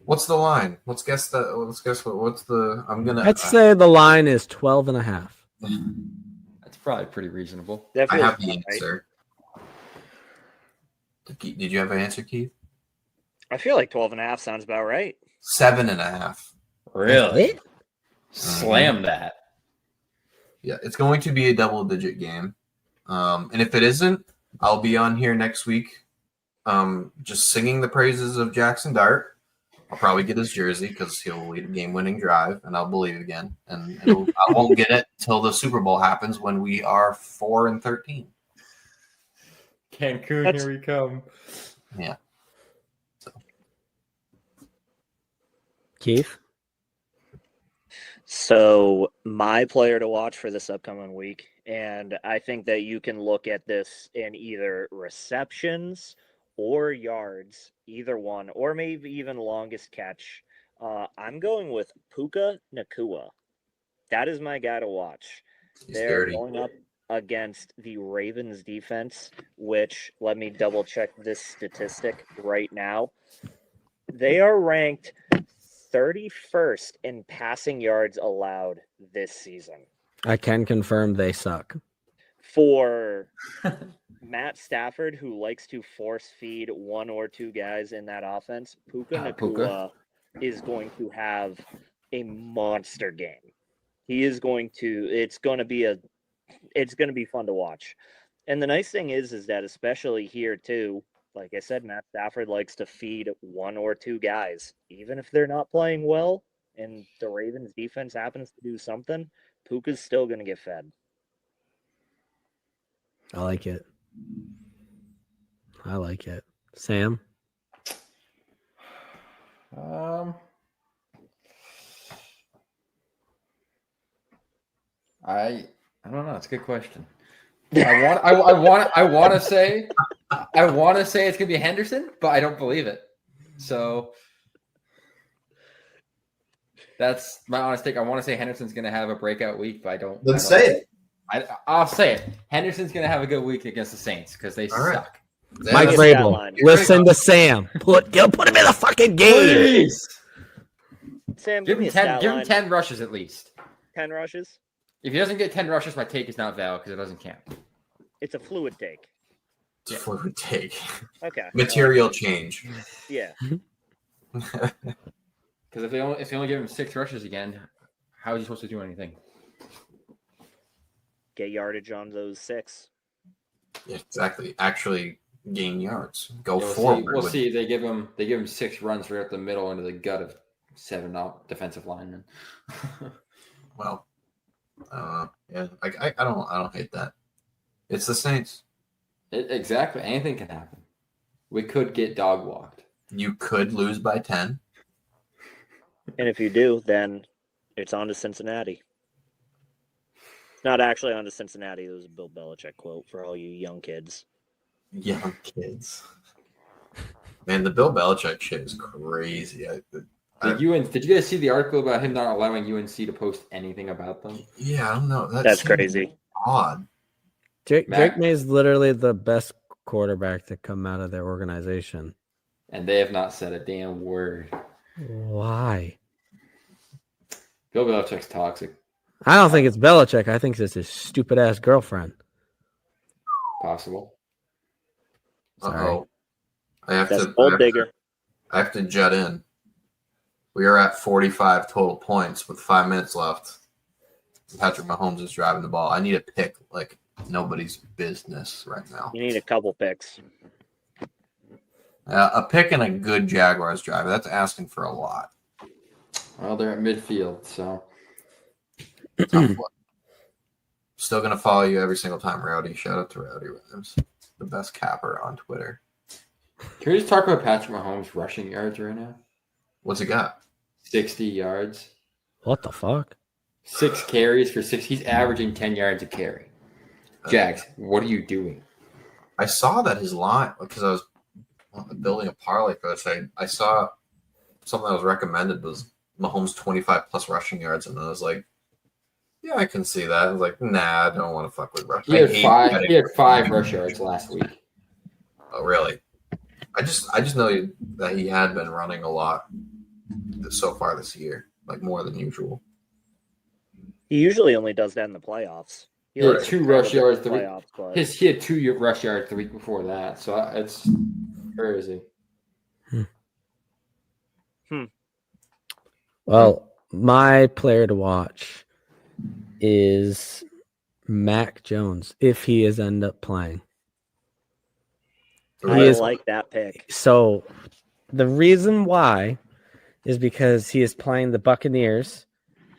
What's the line? Let's guess what. What's the? I'm gonna. I'd say the line is 12.5. That's probably pretty reasonable. That I feels have the about right. answer. Did you have an answer, Keith? I feel like 12.5 sounds about right. 7.5. Really? Slam that. Yeah, it's going to be a double-digit game, and if it isn't, I'll be on here next week, just singing the praises of Jackson Dart. I'll probably get his jersey because he'll lead a game-winning drive, and I'll believe again. And I won't get it till the Super Bowl happens when we are 4-13. Cancun, That's- here we come. Yeah. Keith? So my player to watch for this upcoming week, and I think that you can look at this in either receptions or yards, either one, or maybe even longest catch. I'm going with Puka Nakua. That is my guy to watch. He's They're dirty. going up against the Ravens defense, which let me double check this statistic right now. They are ranked 31st in passing yards allowed this season. I can confirm they suck. For Matt Stafford, who likes to force feed one or two guys in that offense, Puka Nakua Puka. is going to have a monster game. He is going to. It's going to be fun to watch. And the nice thing is that especially here too, like I said, Matt Stafford likes to feed one or two guys, even if they're not playing well, and the Ravens defense happens to do something. Puka's still going to get fed. I like it. Sam? I don't know. It's a good question. I want to say it's gonna be Henderson, but I don't believe it. So that's my honest take. I want to say Henderson's gonna have a breakout week, but I don't. Then say it. I'll say it. Henderson's gonna have a good week against the Saints because they suck. Mike Get that Vrabel, line. listen to Sam. Put him in the fucking game. Please. Sam, Give me him a stat 10. Give him line. 10 rushes at least. 10 rushes. If he doesn't get 10 rushes, my take is not valid because it doesn't count. It's a fluid take. It's fluid take. Okay. Material change. Yeah. Because if they only give him 6 rushes again, how is he supposed to do anything? Get yardage on those 6. Yeah, exactly. Actually gain yards. Go Yeah, forward. We'll see. They give him 6 runs right up the middle into the gut of 7 defensive linemen. Well, yeah, I don't hate that. It's the Saints. Exactly. Anything can happen. We could get dog walked. You could lose by 10. And if you do, then it's on to Cincinnati. Not actually on to Cincinnati. It was a Bill Belichick quote for all you young kids. Young kids. Man, the Bill Belichick shit is crazy. Did you guys see the article about him not allowing UNC to post anything about them? Yeah, I don't know. That's crazy. Odd. Drake May is literally the best quarterback to come out of their organization. And they have not said a damn word. Why? Bill Belichick's toxic. I don't think it's Belichick. I think it's his stupid ass girlfriend. Possible. Uh-oh. I have That's to Gold Digger. I have to jet in. We are at 45 total points with 5 minutes left. Patrick Mahomes is driving the ball. I need a pick like nobody's business right now. You need a couple picks. A pick and a good Jaguars driver. That's asking for a lot. Well, they're at midfield, so. Still going to follow you every single time, Rowdy. Shout out to Rowdy Rhymes, the best capper on Twitter. Can we just talk about Patrick Mahomes' rushing yards right now? What's he got? 60 yards. What the fuck? 6 carries for 6. He's averaging 10 yards a carry. Jags, what are you doing? I saw that his line, because I was building a parlay for this. I saw something that was recommended was Mahomes 25 plus rushing yards, and I was like, yeah, I can see that. I was like, nah, I don't want to fuck with rushing. He had 5 rush yards last week. Oh, really? I just know that he had been running a lot so far this year, like more than usual. He usually only does that in the playoffs. He had 2 rush yards the week. Playoffs, but He had 2 rush yards the week before that, so it's crazy. Well, my player to watch is Mac Jones if he is end up playing. I is- like that pick. So the reason why is because he is playing the Buccaneers,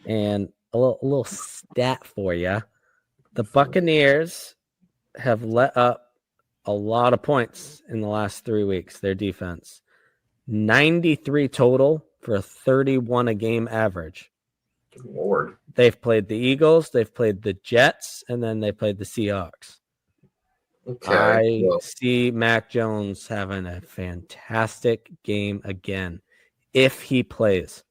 and a little stat for you. The Buccaneers have let up a lot of points in the last 3 weeks, their defense. 93 total for a 31 a game average. Good Lord. They've played the Eagles, they've played the Jets, and then they played the Seahawks. Okay. I well, see Mac Jones having a fantastic game again if he plays.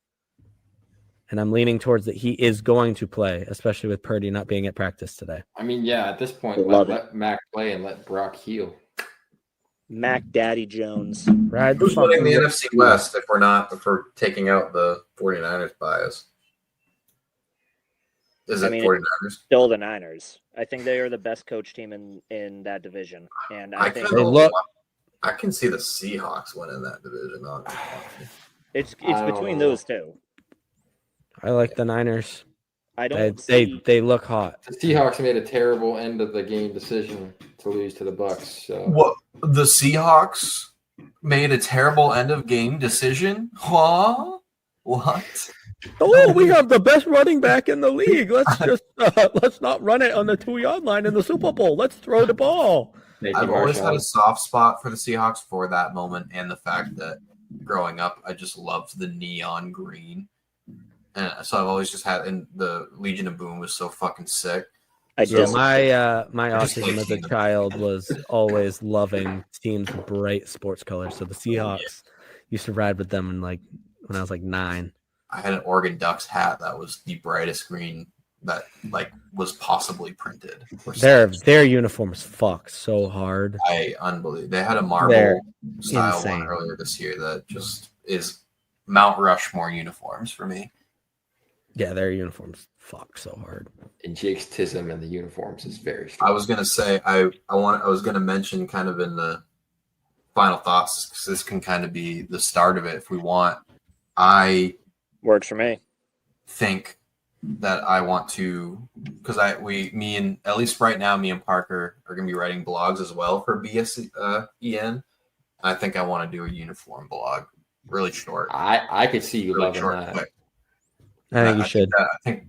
And I'm leaning towards that he is going to play, especially with Purdy not being at practice today. I mean, yeah, at this point, Love let Mac play and let Brock heal. Mac Daddy Jones. Ride who's winning the fucking- NFC West if we're taking out the 49ers bias? Is it I mean, 49ers? Still the Niners. I think they are the best coach team in that division. And I think I can see the Seahawks winning that division. Honestly. it's I don't between know. those two. I like the Niners. I They, don't see they look hot. The Seahawks made a terrible end of the game decision to lose to the Bucks. So What the Seahawks made a terrible end of game decision? Huh? What? Oh, we have the best running back in the league. Let's not run it on the 2-yard line in the Super Bowl. Let's throw the ball. thank you, I've always had Marshall. a soft spot for the Seahawks for that moment and the fact that growing up, I just loved the neon green. and so I've always just had. And the Legion of Boom was so fucking sick. I Yeah, do. my I just autism like as a seeing them. child was always loving teams with bright sports colors. So the Seahawks used to ride with them when I was like 9. I had an Oregon Ducks hat that was the brightest green that was possibly printed. Their uniforms fuck so hard. Unbelievable. They had a They're marble style insane. one earlier this year that just is Mount Rushmore uniforms for me. Yeah, their uniforms fuck so hard. And Jake's tism and the uniforms is very strong. I was gonna say I was gonna mention kind of in the final thoughts because this can kind of be the start of it if we want. I Works for me. think that I want to because at least right now me and Parker are gonna be writing blogs as well for BSEN. I think I want to do a uniform blog, really short. I could see you really loving short, that. quick. I think you should.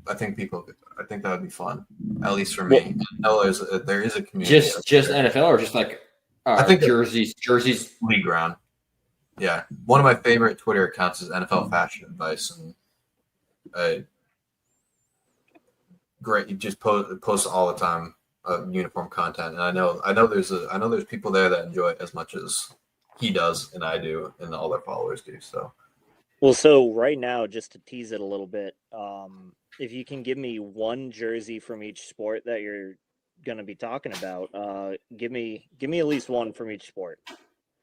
I think people. I think that would be fun, at least for me. No, there is a community. Just NFL or just like I think jerseys. league round. Yeah, one of my favorite Twitter accounts is NFL Fashion Advice, and great. You just post all the time uniform content, and I know there's people there that enjoy it as much as he does and I do, and all their followers do. So. Well, so right now, just to tease it a little bit, if you can give me one jersey from each sport that you're going to be talking about, give me at least one from each sport.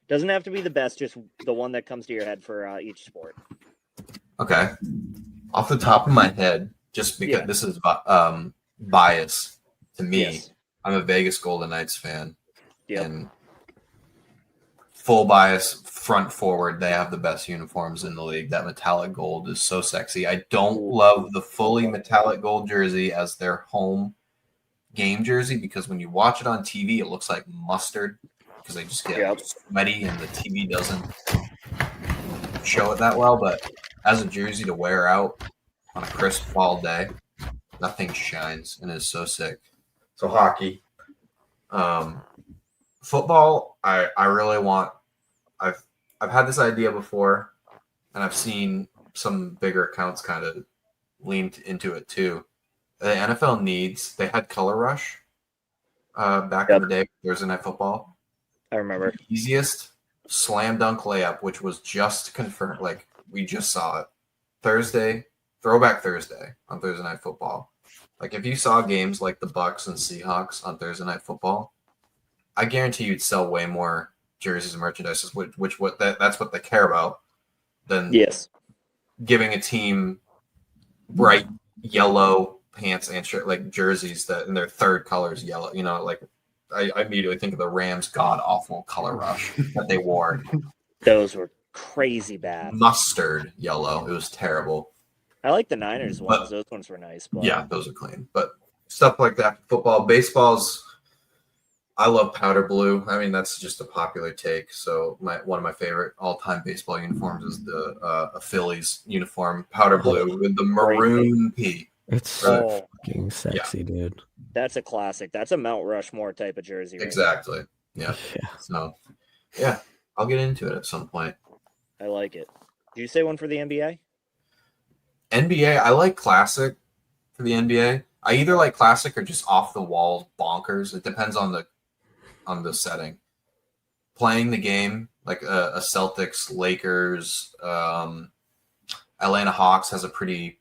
Doesn't have to be the best, just the one that comes to your head for each sport. Okay, off the top of my head, just because this is bias to me, yes. I'm a Vegas Golden Knights fan, and full bias, front forward, they have the best uniforms in the league. That metallic gold is so sexy. I don't love the fully metallic gold jersey as their home game jersey because when you watch it on TV, it looks like mustard because they just get sweaty and the TV doesn't show it that well. But as a jersey to wear out on a crisp fall day, nothing shines and is so sick. So hockey. Football, I really want. I've had this idea before, and I've seen some bigger accounts kind of leaned into it too. The NFL they had Color Rush back in the day, Thursday Night Football. I remember. The easiest slam dunk layup, which was just confirmed, like we just saw it. Throwback Thursday on Thursday Night Football. Like if you saw games like the Bucks and Seahawks on Thursday Night Football, I guarantee you'd sell way more jerseys and merchandise, that's what they care about, than giving a team bright yellow pants and shirt, like jerseys that in their third color is yellow. You know, like I immediately think of the Rams' god awful Color Rush that they wore. Those were crazy bad. Mustard yellow. It was terrible. I like the Niners ones. Those ones were nice. But... yeah, those are clean. But stuff like that. Football, baseball's. I love powder blue. I mean, that's just a popular take. So one of my favorite all-time baseball uniforms is the Phillies uniform, powder blue with the maroon P. It's so fucking sexy, dude. That's a classic. That's a Mount Rushmore type of jersey. Right? Exactly. Yeah. So, yeah, I'll get into it at some point. I like it. Did you say one for the NBA? NBA, I like classic for the NBA. I either like classic or just off the wall bonkers. It depends on the setting. Playing the game like a Celtics, Lakers, Atlanta Hawks has a pretty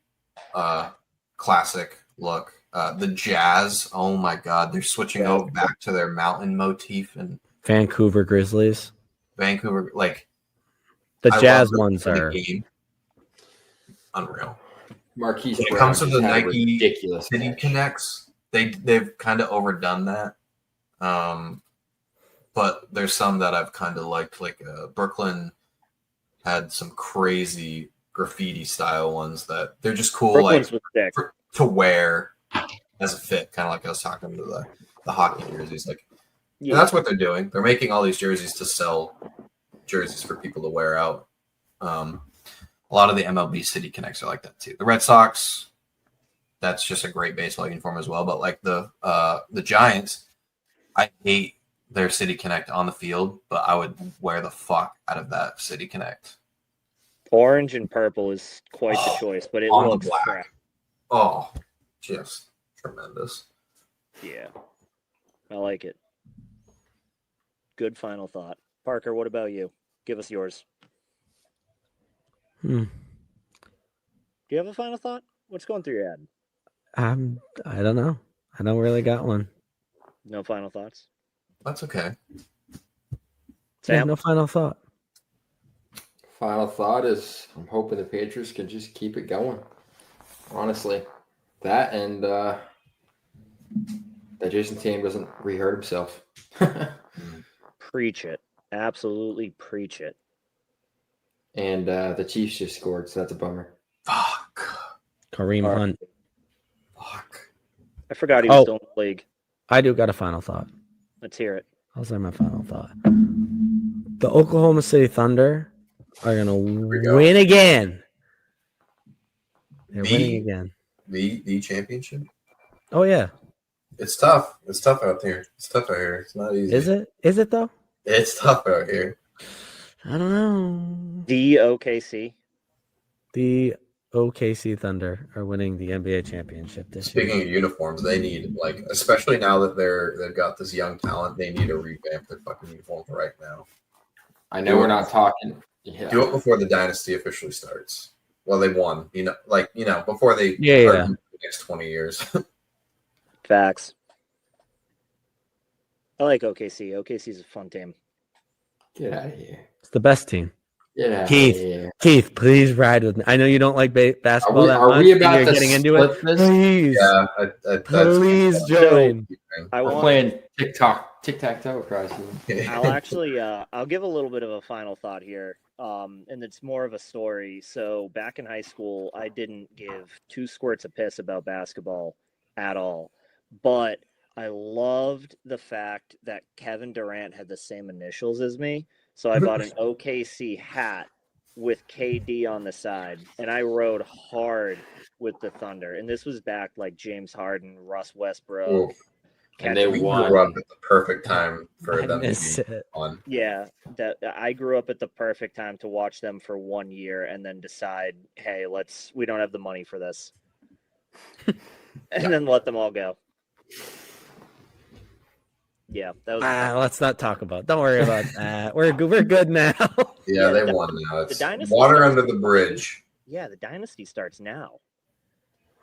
classic look. The Jazz, oh my God, they're switching over back to their mountain motif, and Vancouver Grizzlies. Vancouver, like the Jazz ones are unreal. Marquise when it comes to the Nike City Connects, they've kind of overdone that. But there's some that I've kind of liked, like Brooklyn had some crazy graffiti style ones that they're just cool, Brooklyn's like to wear as a fit, kind of like I was talking to the hockey jerseys. Like, and that's what they're doing. They're making all these jerseys to sell jerseys for people to wear out. A lot of the MLB City Connects are like that too. The Red Sox, that's just a great baseball uniform as well. But like the Giants, I hate their City Connect on the field, but I would wear the fuck out of that City Connect. Orange and purple is quite the choice, but it on the looks black. crap. Oh, just tremendous. Yeah, I like it. Good final thought. Parker, what about you? Give us yours. Hmm. Do you have a final thought? What's going through your head? I don't know. I don't really got one. No final thoughts? That's okay. Yeah, Sam? no final thought. Final thought is I'm hoping the Patriots can just keep it going. Honestly, that and that Jason Tatum doesn't re-hurt himself. Preach it. Absolutely preach it. And the Chiefs just scored, so that's a bummer. Fuck. Kareem All right. Hunt. Fuck. I forgot he was Oh. still in the league. I do got a final thought. Let's hear it. I'll say my final thought. The Oklahoma City Thunder are gonna go. win again. They're The- winning again. The championship. Oh yeah. It's tough. It's tough out there. It's tough out here. It's not easy. Is it? Is it though? It's tough out here. I don't know. The OKC. The OKC Thunder are winning the NBA championship this year. Speaking of uniforms, they need especially now that they've got this young talent, they need to revamp their fucking uniforms right now. I know we're not talking. Yeah. Do it before the dynasty officially starts. Well, they won, before they Yeah. the next 20 years. Facts. I like OKC. OKC's a fun team. Get out of here. It's the best team. Get out Keith. of here. Keith, please ride with me. I know you don't like basketball that Are much. we and about you're to getting into it. split this? Please, Yeah, please join. I We're want. playing tic-tac-toe across here. I'll actually. I'll give a little bit of a final thought here, and it's more of a story. So back in high school, I didn't give two squirts of piss about basketball at all, but I loved the fact that Kevin Durant had the same initials as me. So I bought an OKC hat with KD on the side, and I rode hard with the Thunder. And this was back like James Harden, Russ Westbrook. Ooh. And they We won. grew up at the perfect time for I them to miss be it. on. Yeah, that I grew up at the perfect time to watch them for 1 year and then decide, hey, we don't have the money for this. And then let them all go. Yeah, that was Let's not talk about. Don't worry about that. We're good now. Yeah, Yeah, they won now. It's dynasty water starts- under the bridge. yeah, the dynasty starts now.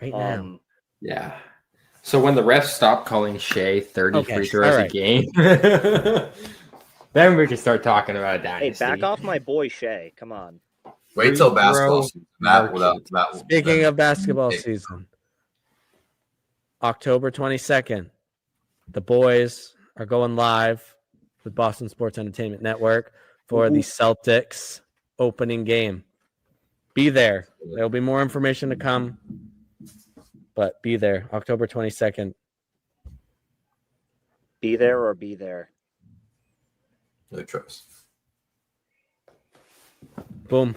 Right now. Yeah. So when the refs stop calling Shea 30 Okay, free throws all a right. game, then we can start talking about Hey, dynasty. back off my boy Shea. Come on. Wait till Free basketball throw season. That Speaking of basketball Hey. season, October 22nd, the boys are going live with Boston Sports Entertainment Network for the Celtics opening game. Be there. There'll be more information to come, but be there. October 22nd. Be there or be there. no choice. Boom.